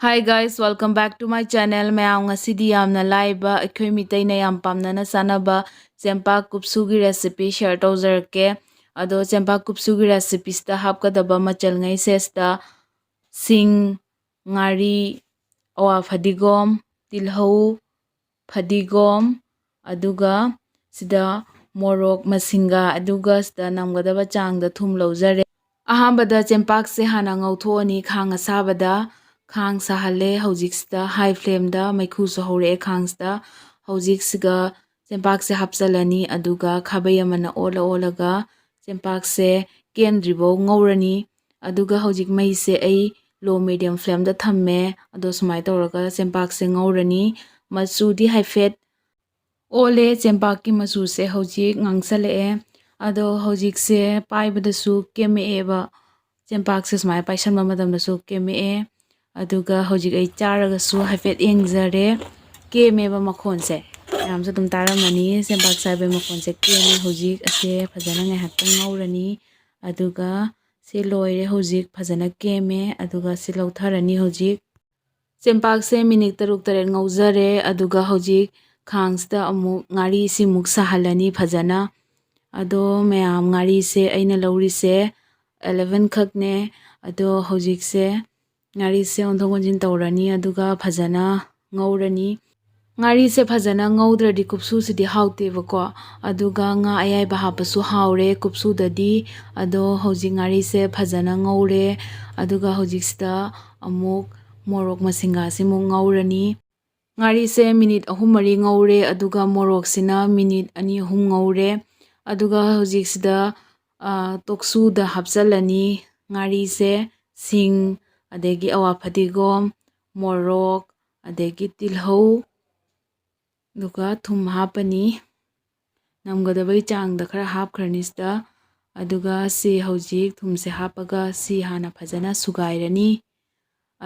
Hi guys, welcome back to my channel. Mayam ngasidi yamna laiba akhoi mitai na yam pamnana sanaba chempak kupsu gi recipe share tawjarke. Ado chempak kupsu gi recipe sta hapkadaba machal ngai sesta sing ngari awa fadigom tilhau fadigom aduga sida morok masinga aduga sida namgadaba changda thum lawjare. Ahambada chempak se hana ngauthoni khang asabada khang sahale hojiksta high flame da maikhu so hore khang sta hojiksiga chempak se hapsalani aduga khabayamana ola olaga chempak se kendribo ngorani aduga hojik mai se ai low medium flame da thamme ado sumai tawraga chempak se ngorani machu di high fat ole chempak ki machu se hojik ngangsale ado hojik se paibada su keme eba chempak se sumai paisan mamadam da su keme aduga hojik ai charaga su hafet engzare keme ba makhon se yam sa tum taramani chempak saibe makhon se keme hojik ase phajana ngai hatang ngaurani aduga se loire hojik phajana keme aduga se lautharani hojik chempak se minute taruk taren ngaujare aduga hojik khangsta amuk ngari si muk sahalani phajana ado mayam ngari se aina lauri se 11 khakne ado hojik se ngari se onthongonjin tawrani aduga phajana ngaurani ngari se phajana ngaudradi kupsu sidi haute bako aduga nga ayai bahapasu haure kupsu dadi ado hojik ngari se phajana ngaure aduga hojik sta amuk morok masinga simuk ngaurani ngari se minute ahum mari ngaure aduga morok sina minute ani ahum ngaure aduga hojik sida toksu da hapsalani ngari se sing adegi awa fadigom morok adegi tilhau duga thum hapani namgadabai changda khara hapkhrani sida aduga si hojik thum se hapaga si hana phajana sugairani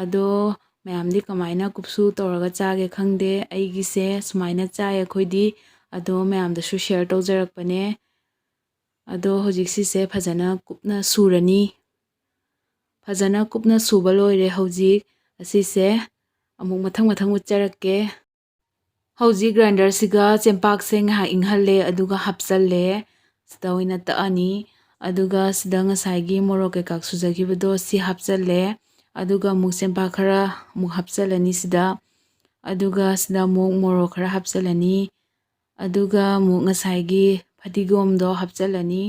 ado mayamdi kamaina kupsu tawraga chage khangde aigi se sumaina chaye khoidi ado mayamda su share tawjarakpane ado hojik si se phajana kupna surani phajana kupna suba loire hojik asise amuk mathang mathang utjarake hojik grinder siga chempak se nga inghalle aduga hapsalle sida oina taani aduga sida ngasaigi morok ke kak sujagibodo si hapsalle aduga muk chempak khara muk hapsalani sida aduga sida muk morok khara hapsalani aduga muk ngasaigi fadigom do hapsalani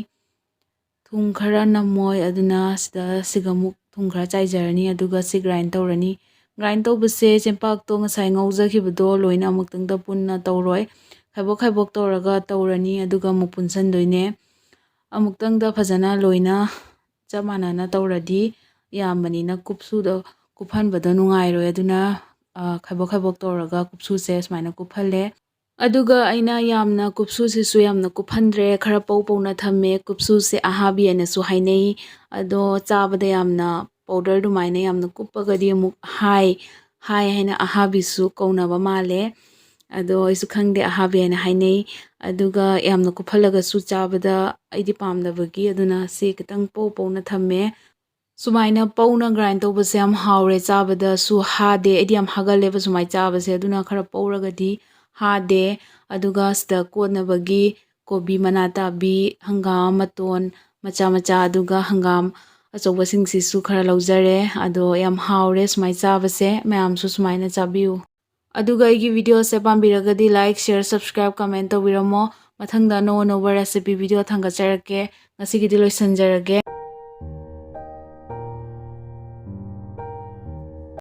thum khara namoy aduna sida sigamuk thum khara chaijarani aduga si grind tawrani grind tawbase chempak to ngasai ngaujakhibado loina amuktang da punna tawroi khaibok khaibok tawraga tawrani aduga muk punsandoine amuktang da phajana loina chamanana tawradi yambanina kupsu do kuphanbada nungairoi aduna khaibok khaibok tawraga kupsu se smaina kuphalle aduga aina yamna kupsu se su yamna kuphandre khara pauna thamme kupsu se ahabi ane su hainei ado chabada yamna powder du maina yamna kupagadi muk hai haina ahabi su kauna ba male ado isu khangde ahabi ane hainei aduga yamna kuphalaga su chabada aidi pamdabagi aduna se kitang pauna thamme sumaina pauna grind tawbase am haure chabada su hade aidi am hagale ba sumai chabase aduna khara pauragadi hade aduga sida kodnabagi kobi manata bi hangam maton macha macha aduga hangam achoba singsi su khara laujare ado yam haure sumai chabase mayam su sumaina chabiu aduga igi video se pambiragadi like share subscribe comment tawiramo mathangda no recipe video thanga charake ngasigi loisanjarage